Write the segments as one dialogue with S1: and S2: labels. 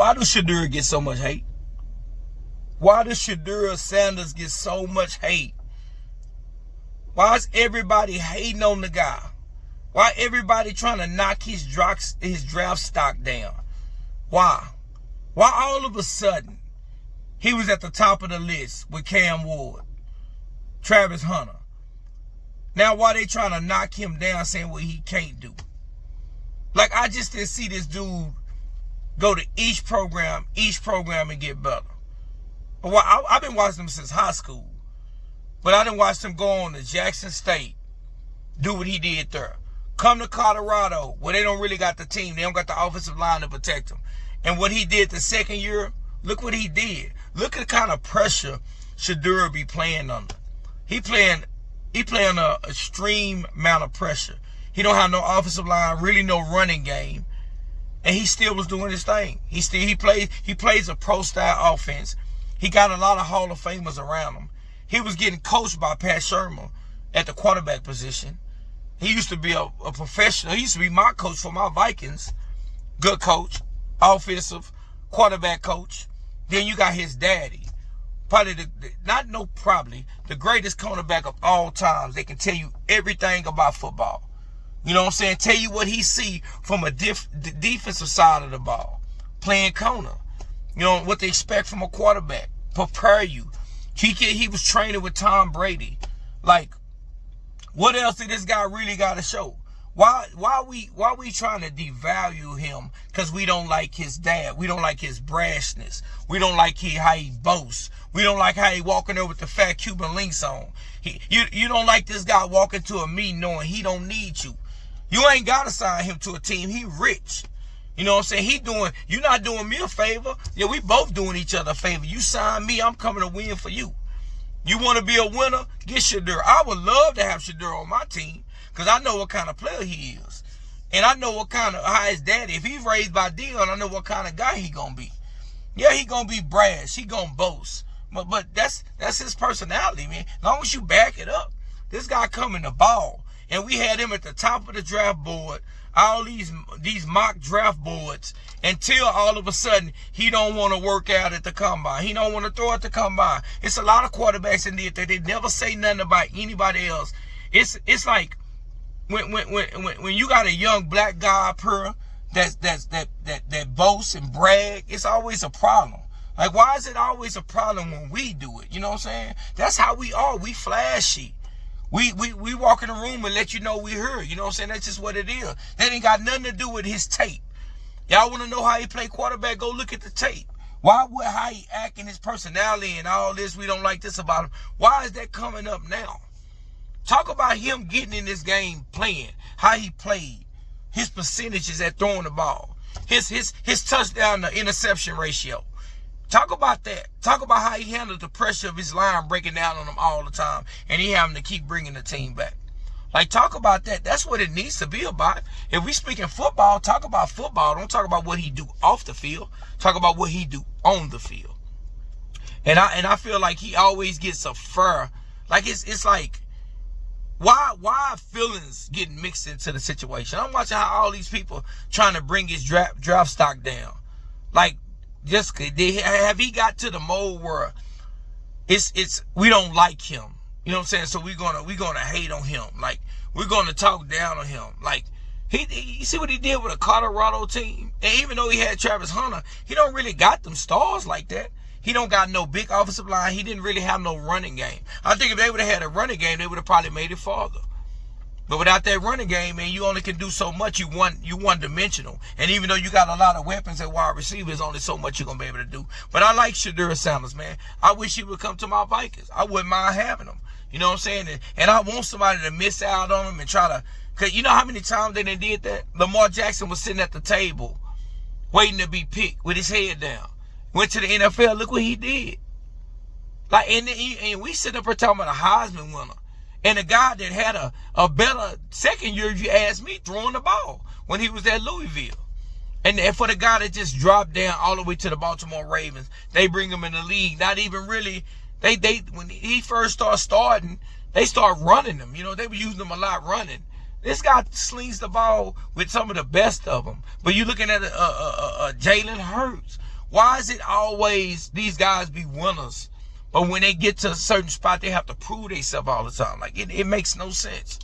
S1: Why does Shedeur get so much hate? Why does Shedeur Sanders get so much hate? Why is everybody hating on the guy? Why everybody trying to knock his draft stock down? Why? Why all of a sudden he was at the top of the list with Cam Ward, Travis Hunter? Now why they trying to knock him down, saying what he can't do? Like, I just didn't see this dude go to each program and get better. Well, I've been watching him since high school, but I didn't watch him go on to Jackson State, do what he did there. Come to Colorado, where they don't really got the team. They don't got the offensive line to protect him. And what he did the second year, look what he did. Look at the kind of pressure Shedeur be playing under. He playing a extreme amount of pressure. He don't have no offensive line, really no running game, and he still was doing his thing. He plays a pro style offense. He got a lot of Hall of Famers around him. He was getting coached by Pat Shermer at the quarterback position. He used to be a professional. He used to be my coach for my Vikings. Good coach, offensive quarterback coach. Then you got his daddy. Probably the greatest cornerback of all times. They can tell you everything about football. You know what I'm saying? Tell you what he see from the defensive side of the ball. Playing corner. You know, what they expect from a quarterback. Prepare you. He was training with Tom Brady. Like, what else did this guy really got to show? Why we trying to devalue him? Because we don't like his dad. We don't like his brashness. We don't like how he boasts. We don't like how he walking there with the fat Cuban links on. You don't like this guy walking to a meeting knowing he don't need you. You ain't got to sign him to a team. He rich. You know what I'm saying? You're not doing me a favor. Yeah, we both doing each other a favor. You sign me, I'm coming to win for you. You want to be a winner? Get Shedeur. I would love to have Shedeur on my team because I know what kind of player he is. And I know how his daddy, if he's raised by Dion, I know what kind of guy he going to be. Yeah, he going to be brash. He going to boast. But that's his personality, man. As long as you back it up. This guy coming to ball. And we had him at the top of the draft board, all these mock draft boards, until all of a sudden he don't want to work out at the combine. He don't want to throw at the combine. It's a lot of quarterbacks in there that they never say nothing about anybody else. It's like when you got a young black guy up here that boasts and brag, it's always a problem. Like, why is it always a problem when we do it? You know what I'm saying? That's how we are. We flashy. We walk in the room and let you know we here. You know what I'm saying? That's just what it is. That ain't got nothing to do with his tape. Y'all want to know how he play quarterback? Go look at the tape. How he acting, his personality and all this, we don't like this about him. Why is that coming up now? Talk about him getting in this game, playing, how he played, his percentages at throwing the ball, his touchdown to interception ratio. Talk about that. Talk about how he handled the pressure of his line breaking down on him all the time, and he having to keep bringing the team back. Like, talk about that. That's what it needs to be about. If we speaking football, talk about football. Don't talk about what he do off the field. Talk about what he do on the field. And I feel like he always gets a fur. Like, it's like, why are feelings getting mixed into the situation? I'm watching how all these people trying to bring his draft stock down. Like, just have he got to the mode where it's we don't like him, you know what I'm saying? So we're gonna hate on him, like we're gonna talk down on him. Like, you see what he did with a Colorado team, and even though he had Travis Hunter, he don't really got them stars like that. He don't got no big offensive line. He didn't really have no running game. I think if they would have had a running game, they would have probably made it farther. But without that running game, man, you only can do so much. You one-dimensional. And even though you got a lot of weapons at wide receiver, there's only so much you're going to be able to do. But I like Shedeur Sanders, man. I wish he would come to my Vikings. I wouldn't mind having him. You know what I'm saying? And I want somebody to miss out on him and try to... Because you know how many times they done did that? Lamar Jackson was sitting at the table waiting to be picked with his head down. Went to the NFL. Look what he did. Like, and we sit up here talking about a Heisman winner. And a guy that had a better second year, if you ask me, throwing the ball when he was at Louisville. And for the guy that just dropped down all the way to the Baltimore Ravens, they bring him in the league. Not even really, when he first starting, they start running him. You know, they were using him a lot running. This guy slings the ball with some of the best of them. But you're looking at Jalen Hurts, Why is it always these guys be winners, but when they get to a certain spot, they have to prove themselves all the time? Like, it makes no sense.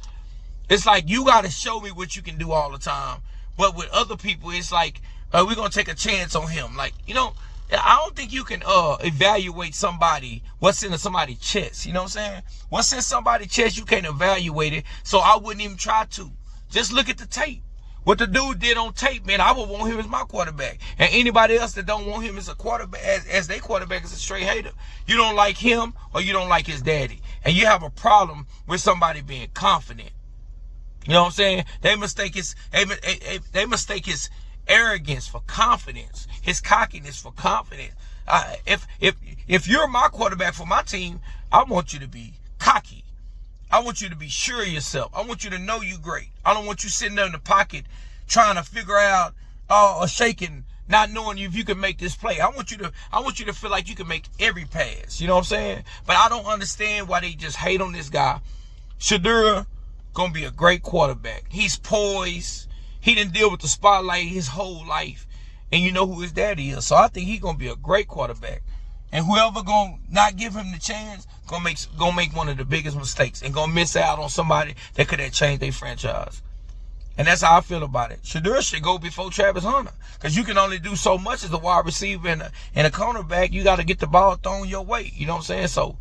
S1: It's like, you got to show me what you can do all the time. But with other people, it's like, we're going to take a chance on him. Like, you know, I don't think you can evaluate somebody, what's in somebody's chest. You know what I'm saying? What's in somebody's chest, you can't evaluate it. So I wouldn't even try to. Just look at the tape. What the dude did on tape, man, I would want him as my quarterback. And anybody else that don't want him as a quarterback, as their quarterback, is a straight hater. You don't like him, or you don't like his daddy. And you have a problem with somebody being confident. You know what I'm saying? They mistake his arrogance for confidence, his cockiness for confidence. If you're my quarterback for my team, I want you to be cocky. I want you to be sure of yourself. I want you to know you great. I don't want you sitting there in the pocket trying to figure out or shaking, not knowing if you can make this play. I want you to feel like you can make every pass. You know what I'm saying? But I don't understand why they just hate on this guy. Shedeur gonna be a great quarterback. He's poised. He didn't deal with the spotlight his whole life. And you know who his daddy is. So I think he's gonna be a great quarterback. And whoever gonna not give him the chance gonna make one of the biggest mistakes and gonna miss out on somebody that could have changed their franchise. And that's how I feel about it. Shedeur should go before Travis Hunter, because you can only do so much as a wide receiver and a cornerback. You got to get the ball thrown your way. You know what I'm saying? So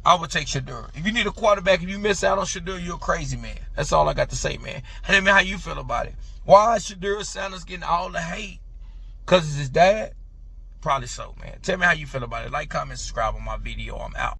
S1: I would take Shedeur. If you need a quarterback, if you miss out on Shedeur, you're a crazy man. That's all I got to say, man. Hey, man, how you feel about it? Why is Shedeur Sanders getting all the hate? Because it's his dad? Probably so, man. Tell me how you feel about it. Like, comment, subscribe on my video. I'm out.